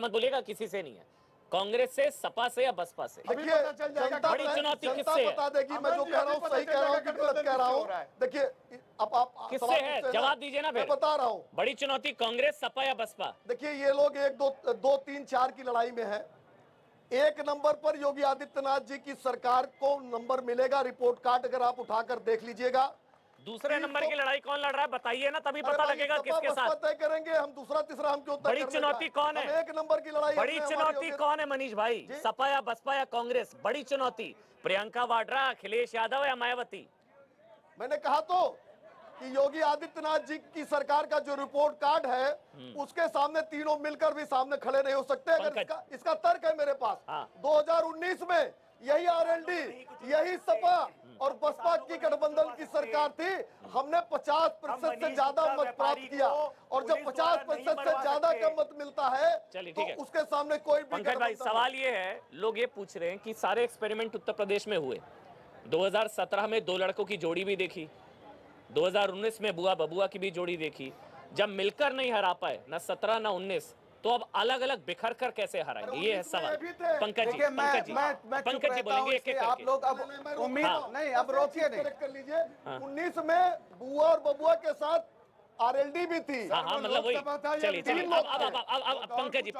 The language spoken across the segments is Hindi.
मत बोलिएगा किसी से नहीं है, कांग्रेस से, सपा से या बसपा से। देखिए, बड़ी चुनौती किससे है? बता देगी मैं जो कह रहा हूँ सही कह रहा हूँ कि गलत कह रहा हूँ। देखिए अब आप किससे है, जवाब दीजिए ना। मैं फिर बता रहा हूँ, बड़ी चुनौती कांग्रेस, सपा या बसपा? देखिए ये लोग 1 2 3 4 की लड़ाई में है। 1 नंबर पर योगी आदित्यनाथ जी की सरकार को नंबर मिलेगा, रिपोर्ट कार्ड अगर आप उठाकर देख लीजिएगा। दूसरे नंबर की लड़ाई कौन लड़ रहा है बताइए ना, तभी पता लगेगा किसके साथ। तय करेंगे हम, दूसरा तीसरा हम क्यों तय बड़ी चुनौती कौन है? 1 नंबर की लड़ाई, बड़ी चुनौती कौन है मनीष भाई? सपा या बसपा या कांग्रेस? बड़ी चुनौती प्रियंका वाड्रा, अखिलेश यादव या मायावती? मैंने कहा तो कि योगी आदित्यनाथ जी की सरकार का जो रिपोर्ट कार्ड है उसके सामने तीनों मिलकर भी सामने खड़े नहीं हो सकते। अगर इसका तर्क है मेरे पास। 2019 में यही आरएलडी, यही सपा और बसपा की गठबंधन की सरकार थी। हमने 50% से ज्यादा मत प्राप्त किया, और जब 50% से ज्यादा का मत मिलता है तो उसके सामने कोई भी। पंकज भाई, सवाल ये है, लोग ये पूछ रहे हैं कि सारे एक्सपेरिमेंट उत्तर प्रदेश में हुए, 2017 में 2 लड़कों की जोड़ी भी देखी, 2019 में बुआ बबुआ की भी जोड़ी देखी, जब मिलकर नहीं हरा पाए ना 17 ना 19, तो अब अलग अलग बिखर कर कैसे हराएंगे? ये है सवाल। पंकज जी, पंकज जी बोलेंगे एक एक आप लोग अब उम्मीद नहीं, अब रोकिए नहीं कर लीजिए। 19 में बुआ और बबुआ के साथ आरएलडी भी थी। हाँ, मतलब वही। चलिए अब पंकज जी,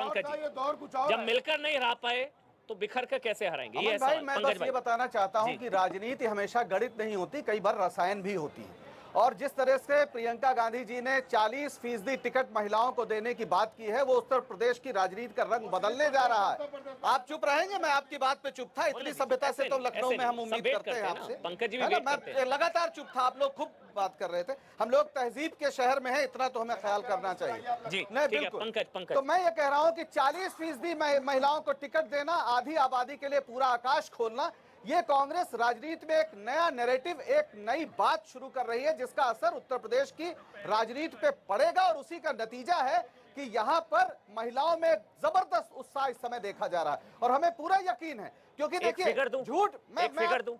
जब मिलकर नहीं हरा पाए तो बिखर कर कैसे हराएंगे? ये भाई मैं बस ये बताना चाहता हूं कि राजनीति हमेशा गणित नहीं होती, कई बार रसायन भी होती है। और जिस तरह से प्रियंका गांधी जी ने 40% टिकट महिलाओं को देने की बात की है, वो उत्तर प्रदेश की राजनीति का रंग बदलने जा रहा है। आप चुप रहेंगे? मैं आपकी बात पे चुप था। इतनी सभ्यता से तो लखनऊ में हम उम्मीद करते हैं आपसे। पंकज जी, मैं लगातार चुप था, आप लोग खूब बात कर रहे थे। हम लोग तहजीब के शहर में हैं, इतना तो हमें ख्याल करना चाहिए जी। नहीं, बिल्कुल। तो मैं ये कह रहा हूँ कि 40% महिलाओं को टिकट देना, आधी आबादी के लिए पूरा आकाश खोलना, ये कांग्रेस राजनीति में एक नया नैरेटिव, एक नई बात शुरू कर रही है, जिसका असर उत्तर प्रदेश की राजनीति पे पड़ेगा। और उसी का नतीजा है कि यहाँ पर महिलाओं में जबरदस्त उत्साह इस समय देखा जा रहा है, और हमें पूरा यकीन है। क्योंकि देखिए, झूठ मैं फिगर दूं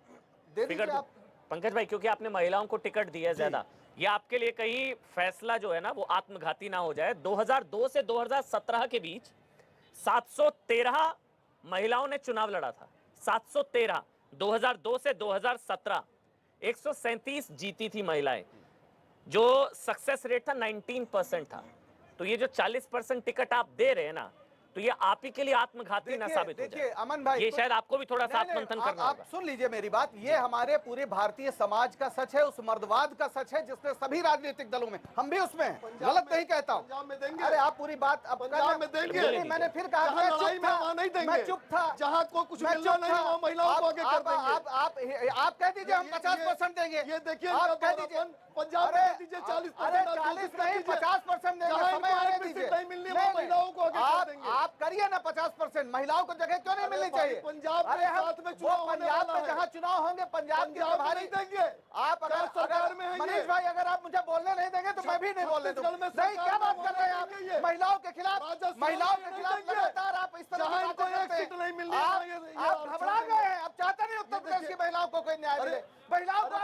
पंकज भाई, क्योंकि आपने महिलाओं को टिकट दिया ज्यादा, ये आपके लिए कहीं फैसला जो है ना वो आत्मघाती ना हो जाए। 2002 से 2017 के बीच 713 महिलाओं ने चुनाव लड़ा था, 713। 2002 से 2017 137 जीती थी महिलाएं, जो सक्सेस रेट था 19% था। तो ये जो 40% टिकट आप दे रहे हैं ना, तो ये आप ही के लिए आत्मघाती ना साबित हो जाए। देखिए अमन भाई, ये शायद आपको भी थोड़ा सा आत्मंथन करना होगा। आप सुन लीजिए मेरी बात, ये हमारे पूरे भारतीय समाज का सच है, उस मर्दवाद का सच है जिसने सभी राजनीतिक दलों में, हम भी उसमें हैं, गलत नहीं कहता हूँ। अरे आप पूरी बात अब पंजाब में देंगे। मैंने फिर कहा मैं चुप था, जहाँ को कुछ मिलना नहीं वहाँ महिलाओं को आगे कर देंगे। आप कह दीजिए हम 50% देंगे। ये देखिए, आप कह दीजिए पंजाब में दीजिए 40%, 40 नहीं 50% देंगे, समय आने दीजिए। महिलाओं को आगे आप करिए ना 50%, महिलाओं को जगह क्यों नहीं मिलनी चाहिए? पंजाब अरे पंजाब में जहाँ चुनाव होंगे, पंजाब के प्रभारी देंगे। आप अगर सरकार में मनीष भाई, अगर आप मुझे बोलने नहीं देंगे तो मैं भी नहीं बोलने दूंगा। नहीं, क्या बात कर रहे हैं आप? महिलाओं के खिलाफ लगातार आप इस तरह की बातें करते हैं। आप घबरा गए हैं, आप चाहते नहीं उत्तर प्रदेश की महिलाओं को कोई न्याय मिले। महिलाओं को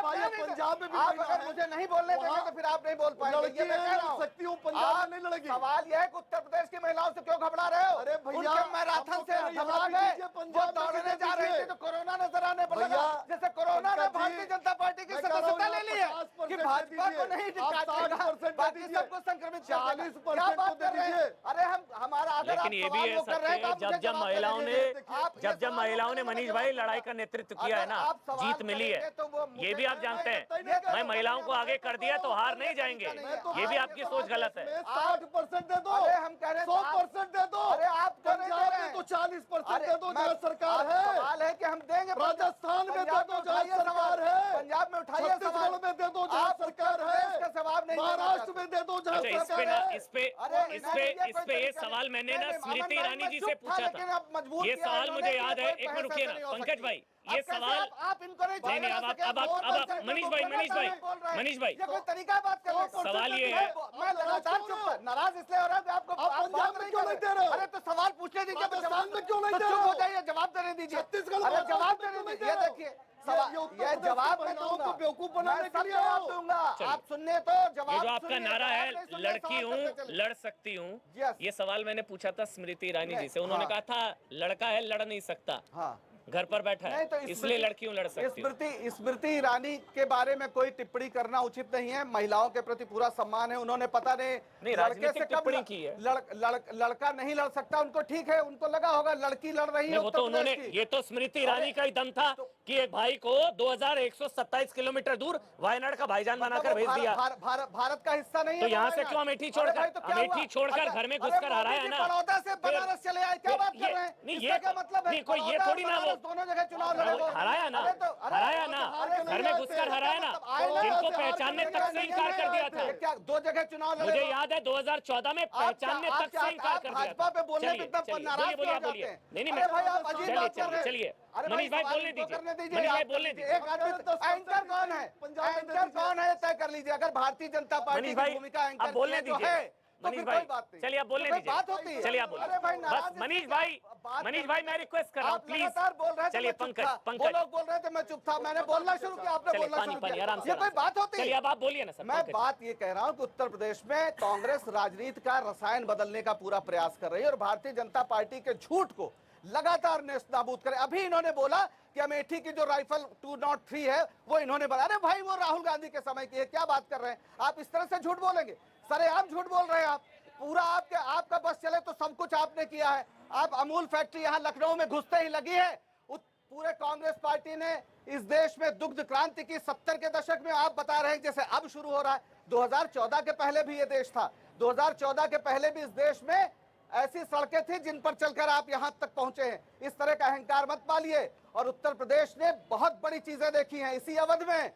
पंजाब में आप अगर मुझे नहीं बोलने देंगे तो फिर आप नहीं बोल पाएंगे। ये मैं कह रहा हूँ, पंजाब नहीं लड़ेगी। सवाल यह है कि उत्तर प्रदेश की महिलाओं से क्यों घबरा रहे हो? अरे भैया, मैराथन से घबरा गए, वो दौड़ने जा रहे थे तो कोरोना नजर आने पर लगा। जैसे कोरोना ने भारतीय जनता पार्टी की सदस्यता ले ली है कि भाजपा को नहीं काटेगा, बाकी सबको संक्रमित 40% दे दीजिए। अरे हमारा अगर लेकिन ये भी है सत्य, जब महिलाओं ने मनीष भाई लड़ाई का नेतृत्व किया है ना, जीत मिली है। ये भी आप जानते हैं, मैं महिलाओं को आगे कर दिया तो हार नहीं जाएंगे। ये भी आपकी सोच गलत है। 60% दे दो, अरे हम कह रहे हैं 100% दे दो। अरे आप पंजाब में तो 40% दे दो जहाँ सरकार है। सवाल है कि हम देंगे। राजस्थान में दे दो जहाँ सरकार है। पंजाब में उठाइए सवाल, छत्तीसगढ़ में दे दो जहाँ सरकार है। इसका जवाब नहीं, महाराष्ट्र में दे दो जहाँ सरकार है। इस पे ये सवाल मैंने ना स्मृति ईरानी जी से पूछा था। ये सवाल मुझे याद है, एक मिनट रुकिए ना पंकज भाई, ये सवाल आप इनको नहीं, अब मनीष भाई ये कोई तरीका बात कर रहे हैं? सवाल ये है, मैं लगातार चुप, नाराज इसलिए हो रहा है आपको, आप बात नहीं दे रहे हो। अरे तो सवाल पूछने दीजिए, क्यों नहीं चुप हो जाइए, जवाब देने दीजिए, छत्तीसगढ़ अरे वालों जवाब को देने नहीं दीजिए। ये दे रहे हो। देखिए ये ये जवाब मैं महिलाओं दूंगा, को बेवकूफ बनाने मैं के सब लिए जवाब हो। दूंगा, आप सुनने तो ये जवाब जो आपका सुनिए, नारा जवाब है नहीं सुनने, लड़की सवाल हूँ करते चले। लड़ सकती हूँ, Yes. ये सवाल मैंने पूछा था स्मृति ईरानी जी से, नहीं, उन्होंने हाँ। कहा था लड़का है लड़ नहीं सकता, हाँ, घर पर बैठा नहीं है तो इसलिए लड़की हूँ लड़ सकती हूँ। स्मृति ईरानी के बारे में कोई टिप्पणी करना उचित नहीं है। महिलाओं के प्रति पूरा सम्मान है, उन्होंने पता नहीं लड़के राजनीतिक से कब टिप्पणी की है। लड़का नहीं लड़ सकता, उनको ठीक है, उनको लगा होगा लड़की लड़ रही है वो तो उत्तर उन्होंने, प्रदेश की। ये तो स्मृति ईरानी का ही दम था कि एक भाई को 2127 किलोमीटर दूर वायनाड का भाईजान बनाकर भेज दिया। भारत का हिस्सा नहीं है तो यहाँ वो से क्यों वायनाड? अमेठी अरे छोड़कर, भाई तो क्या अमेठी हुआ? छोड़कर अच्छा, घर में अरे घुसकर मोदी हराया जी ना। बड़ौदा से बनारस चले आए, क्या बात कर रहे हैं? नहीं, इसका क्या मतलब है? नहीं, कोई ये बड़ौदा थोड़ी और ना वो बनारस दोनों जगह चुनाव लड़े वो। हराया ना, अरे तो हराया ना, घर में घुसकर हराया ना, जिनको पहचानने तक से इनकार कर दिया था। क्या 2 जगह चुनाव लड़े? मुझे याद है 2014 में पहचानने तक से इनकार कर दिया भाजपा पे बोलने चलिए, पे तब नाराज बोलिए, क्यों बोलिए, जाते हैं? नहीं, अरे भाई आप अजीब चलिए, बात कर रहे हैं। चलिए, अरे मनीष भाई सवाल बोलने तो दीजिए, करने दीजिए, मनीष भाई आप बोलने कर दीजिए। एक आदमी एंकर कौन है? एंकर कौन है तय कर लीजिए। अगर भारतीय जनता पार्टी मनीष की भाई भूमिका एंकर आप बोलने की जो दीजिए, है तो मनीष फिर भाई कोई बात नहीं। चलिए आप बोलने तो कोई दीजिए, बात होती है। चलिए आप बोलिए। अरे भाई बस नाराज मनीष इसलिए भाई, बात मनीष कर भाई रहे मैं हैं। रिक्वेस्ट कर रहा हूँ आप प्लीज। लगातार बोल रहे थे, चलिए मैं चुप पंकज, था। वो पंकज लोग बोल रहे थे, मैं चुप था, मैंने बोलना शुरू किया, आपने चलिए बोलना पानी शुरू पानी किया। आराम से, ये कोई बात होती चलिए है? अब आप बोलिए ना सर। मैं पंकज। बात ये कह रहा हूं कि उत्तर प्रदेश में कांग्रेस राजनीति का रसायन बदलने का पूरा प्रयास कर रही है और भारतीय जनता पार्टी के झूठ को लगातार नेस्तनाबूद करे। अभी इन्होंने बोला कि अमेठी की जो राइफल 203 है वो इन्होंने बनाया। अरे भाई वो राहुल गांधी के समय की है, क्या बात कर रहे हैं आप? इस तरह से झूठ बोलेंगे? सरेआम झूठ बोल रहे हैं आप। पूरा आपका बस चले तो सब कुछ आपने किया है। आप अमूल फैक्ट्री यहाँ लखनऊ में घुसते ही लगी है। पूरे कांग्रेस पार्टी ने इस देश में दुग्ध क्रांति की 70 के दशक में, आप बता रहे हैं जैसे अब शुरू हो रहा है। 2014 के पहले भी ये देश था। 2014 के पहले भी इस देश में ऐसी सड़कें थी जिन पर चलकर आप यहां तक पहुंचे हैं। इस तरह का अहंकार मत पालिए। और उत्तर प्रदेश ने बहुत बड़ी चीजें देखी हैं इसी अवधि में।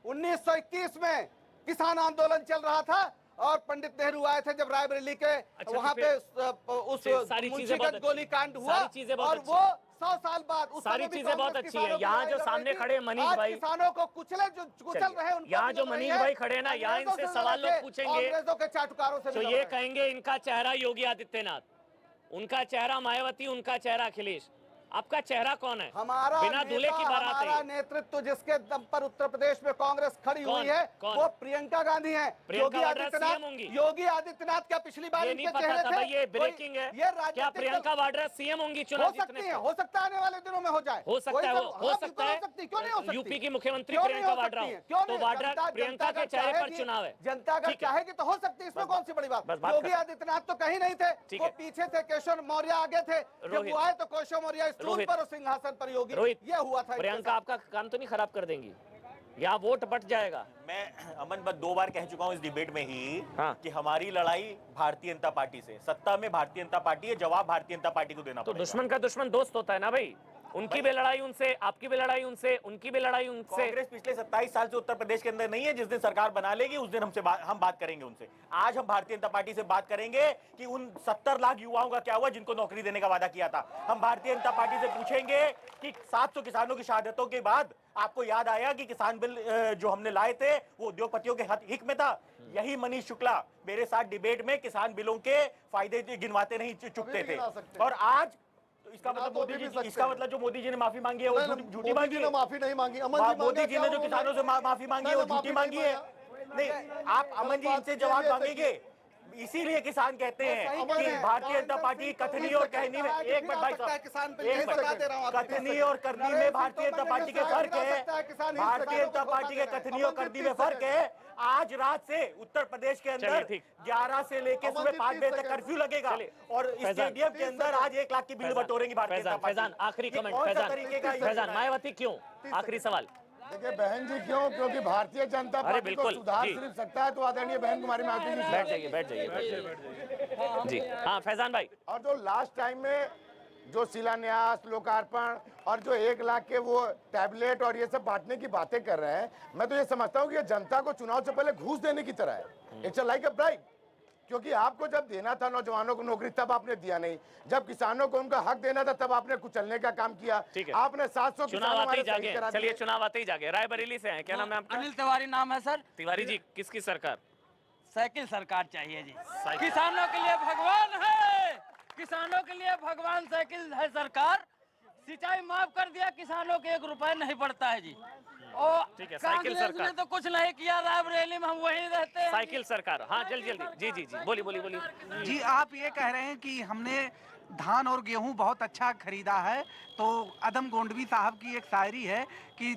1921 में किसान आंदोलन चल रहा था और पंडित नेहरू आए थे जब रायबरेली के वहां पे उस मुंशीगंज गोलीकांड हुआ। और वो 100 साल बाद सारी चीजें बहुत अच्छी है। यहाँ जो सामने खड़े मनीष भाई, किसानों को कुचल रहे हैं। यहाँ जो मनीष भाई खड़े ना, यहाँ इनसे सवाल लोग पूछेंगे अंग्रेजों के चाटुकारों से तो ये कहेंगे इनका चेहरा योगी आदित्यनाथ, उनका चेहरा मायावती, उनका चेहरा अखिलेश। आपका चेहरा कौन है? हमारा बिना दूल्हे की बारात हमारा है। नेतृत्व जिसके दम पर उत्तर प्रदेश में कांग्रेस खड़ी हुई है वो प्रियंका गांधी है। योगी आदित्यनाथ क्या पिछली बार ये नहीं पता था भाई, ये ब्रेकिंग है। क्या प्रियंका वाड्रा सीएम होंगी चुनाव जीतने से? हो सकता है आने वाले दिनों में हो जाए। हो सकता है, हो सकता है। क्यों नहीं हो सकती? यूपी की मुख्यमंत्री प्रियंका वाड्रा हो तो वाड्रा प्रियंका के चेहरे पर चुनाव है। जनता अगर चाहेगी तो हो सकती है, इसमें कौन सी बड़ी बात। योगी आदित्यनाथ तो कहीं नहीं थे, वो पीछे थे, केशव मौर्य आगे थे। जब वो आए तो केशव मौर्य स्टूल पर सिंहासन पर योगी, रोहित, ये हुआ था। प्रियंका आपका काम तो नहीं खराब कर देंगी? यहाँ वोट बट जाएगा। मैं अमन बस 2 बार कह चुका हूँ इस डिबेट में ही कि हमारी लड़ाई भारतीय जनता पार्टी से, सत्ता में भारतीय जनता पार्टी है, जवाब भारतीय जनता पार्टी को देना पड़ेगा। तो दुश्मन का दुश्मन दोस्त होता है ना भाई। उनकी भी लड़ाई उनसे, आपकी भी लड़ाई उनसे, उनकी भी लड़ाई उनसे। कांग्रेस पिछले 27 साल से उत्तर प्रदेश के अंदर नहीं है। जिस दिन सरकार बना लेगी उस दिन हम बात करेंगे उनसे। आज हम भारतीय जनता पार्टी से बात करेंगे कि उन 70 लाख युवाओं का क्या हुआ जिनको नौकरी देने का वादा किया था। हम भारतीय जनता पार्टी से पूछेंगे कि 700 किसानों की शहादतों के बाद आपको याद आया कि किसान बिल जो हमने लाए थे वो उद्योगपतियों के हित में था। यही मनीष शुक्ला मेरे साथ डिबेट में किसान बिलों के फायदे गिनवाते नहीं चुकते थे। और आज तो इसका मतलब जो मोदी जी ने माफी मांगी है वो झूठी मांगी है। माफी नहीं मांगी मोदी जी ने जो किसानों से माफी मांगी है वो झूठी मांगी है। नहीं, आप अमन जी इनसे जवाब मांगेंगे। इसीलिए किसान कहते हैं कि भारतीय जनता पार्टी कथनी और कहनी में, एक मिनट भाई साहब, कथनी और करनी में भारतीय जनता पार्टी के फर्क है। भारतीय जनता पार्टी के कथनी और करनी में फर्क है। आज रात से उत्तर प्रदेश के अंदर 11 से लेकर सुबह 5 बजे तक कर्फ्यू लगेगा और स्टेडियम के अंदर आज 1 लाख की भीड़ बटोरेंगी भारतीय जनता पार्टी। आखिरी कमेंट फैजान, मायावती क्यों? आखिरी सवाल। देखिए बहन जी क्यों? क्योंकि भारतीय जनता पार्टी को सुधार सिर्फ सकता है तो आदरणीय बहन कुमारी मायावती जी। बैठ जाइए जी। हाँ फैजान भाई, और जो लास्ट टाइम में जो शिलान्यास, लोकार्पण और जो 1 लाख के वो टैबलेट और ये सब बांटने की बातें कर रहे हैं, मैं तो ये समझता हूँ कि ये जनता को चुनाव से पहले घूस देने की तरह है। It's like a bribe. क्योंकि आपको जब देना था नौजवानों को नौकरी तब आपने दिया नहीं, जब किसानों को उनका हक देना था तब आपने कुचलने का काम किया। आपने 700 चुनाव आते ही जागे। चलिए चुनाव आते ही जागे। रायबरेली से हैं, क्या नाम है आपका? अनिल तिवारी नाम है सर। तिवारी जी, किसकी सरकार? साइकिल सरकार चाहिए जी। किसानों के लिए भगवान है, किसानों के लिए भगवान साइकिल है सरकार। सिंचाई माफ कर दिया, किसानों के 1 रुपए नहीं पड़ता है जी। और ठीक है, साइकिल कांग्रेस सरकार। ने तो कुछ नहीं किया, रायबरेली में हम वहीं रहते हैं। साइकिल सरकार, हाँ जल्दी जल्दी, जी जी जी, बोलिए। जी, आप ये कह रहे हैं कि हमने धान और गेहूं बहुत अच्छा खरीदा है, तो अदम गोंडवी साहब की एक शायरी है कि